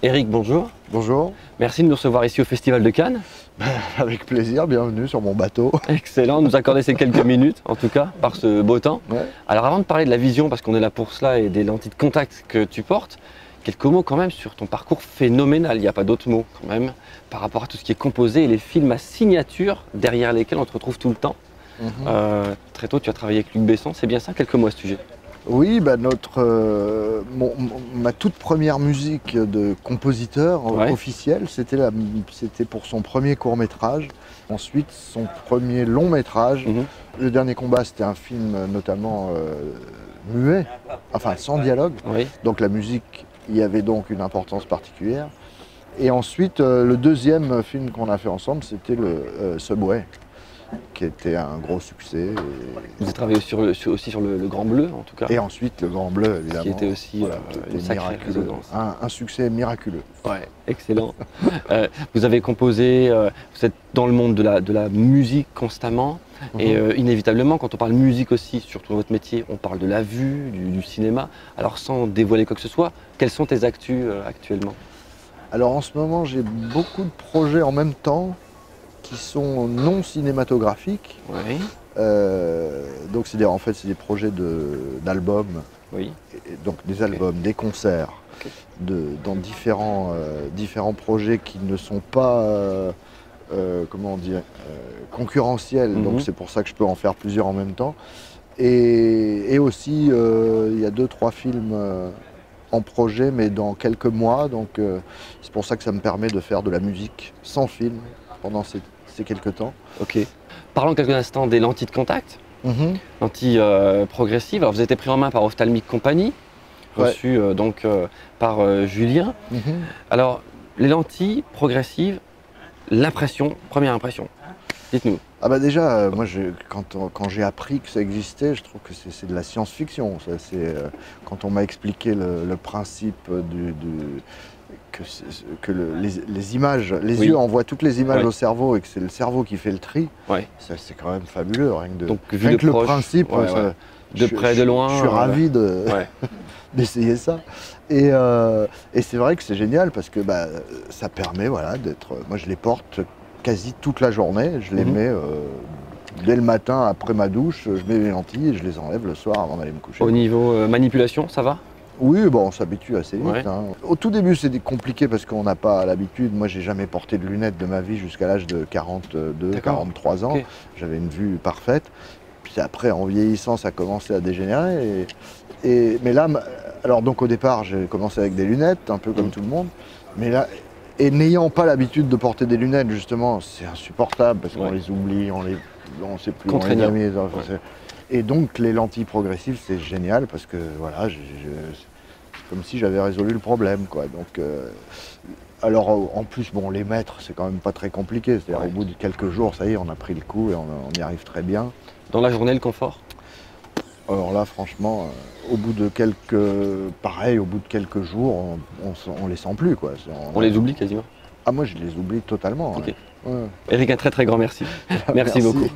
Eric, bonjour. Bonjour. Merci de nous recevoir ici au Festival de Cannes. Avec plaisir, bienvenue sur mon bateau. Excellent, nous accorder ces quelques minutes, en tout cas, par ce beau temps. Ouais. Alors avant de parler de la vision, parce qu'on est là pour cela, et des lentilles de contact que tu portes, quelques mots quand même sur ton parcours phénoménal, il n'y a pas d'autres mots quand même, par rapport à tout ce qui est composé et les films à signature derrière lesquels on te retrouve tout le temps. Très tôt, tu as travaillé avec Luc Besson, c'est bien ça? Quelques mots à ce sujet. Oui, bah ma toute première musique de compositeur officiel, c'était pour son premier court-métrage. Ensuite, son premier long-métrage. Le dernier combat, c'était un film notamment muet, enfin sans dialogue. Oui. Donc la musique y avait donc une importance particulière. Et ensuite, le deuxième film qu'on a fait ensemble, c'était le Subway, qui était un gros succès. Vous avez travaillé aussi sur le Grand Bleu, en tout cas. Et ensuite, le Grand Bleu, évidemment. Qui était aussi une sacrée résonance. Un succès miraculeux. Ouais, excellent. Vous avez composé, vous êtes dans le monde de la musique constamment. Et inévitablement, quand on parle musique aussi, surtout dans votre métier, on parle de la vue, du cinéma. Alors sans dévoiler quoi que ce soit, quelles sont tes actus actuellement? Alors en ce moment, j'ai beaucoup de projets en même temps qui sont non cinématographiques. Oui. Donc en fait, c'est des projets d'albums. Oui. Donc des albums, des concerts, dans différents projets qui ne sont pas comment dire, concurrentiels. Donc c'est pour ça que je peux en faire plusieurs en même temps. Et aussi, il y a 2-3 films en projet, mais dans quelques mois. Donc c'est pour ça que ça me permet de faire de la musique sans film pendant ces quelques temps. Ok. Parlons quelques instants des lentilles de contact. Lentilles progressives. Alors vous avez été pris en main par Ophthalmic Company, reçu donc par Julien. Alors les lentilles progressives, première impression. Dites-nous. Ah bah déjà, moi quand j'ai appris que ça existait, je trouve que c'est de la science-fiction. Quand on m'a expliqué le principe que les images, les yeux envoient toutes les images au cerveau et que c'est le cerveau qui fait le tri, ça c'est quand même fabuleux. Rien que le principe, de près, de loin. Je suis ravi d'essayer ça. Et c'est vrai que c'est génial parce que ça permet d'être. Moi je les porte quasi toute la journée, je les mets dès le matin après ma douche, je mets les lentilles et je les enlève le soir avant d'aller me coucher. Au niveau manipulation, ça va? Oui, bon, on s'habitue assez vite. Au tout début, c'était compliqué parce qu'on n'a pas l'habitude. Moi, j'ai jamais porté de lunettes de ma vie jusqu'à l'âge de 42, 43 ans. J'avais une vue parfaite. Puis après, en vieillissant, ça a commencé à dégénérer. Mais là, alors donc au départ, j'ai commencé avec des lunettes, un peu comme tout le monde. Mais là, et n'ayant pas l'habitude de porter des lunettes, justement, c'est insupportable parce qu'on les oublie, on ne sait plus. Contraignant. Et donc les lentilles progressives, c'est génial parce que voilà, c'est comme si j'avais résolu le problème, quoi. Donc, alors en plus, bon, les mettre, c'est quand même pas très compliqué. C'est-à-dire au bout de quelques jours, ça y est, on a pris le coup et on y arrive très bien. Dans la journée, le confort? Alors là, franchement, au bout de quelques jours, on les sent plus, quoi. On les oublie quasiment? Ah, moi, je les oublie totalement. Eric, un très très grand merci. Merci beaucoup.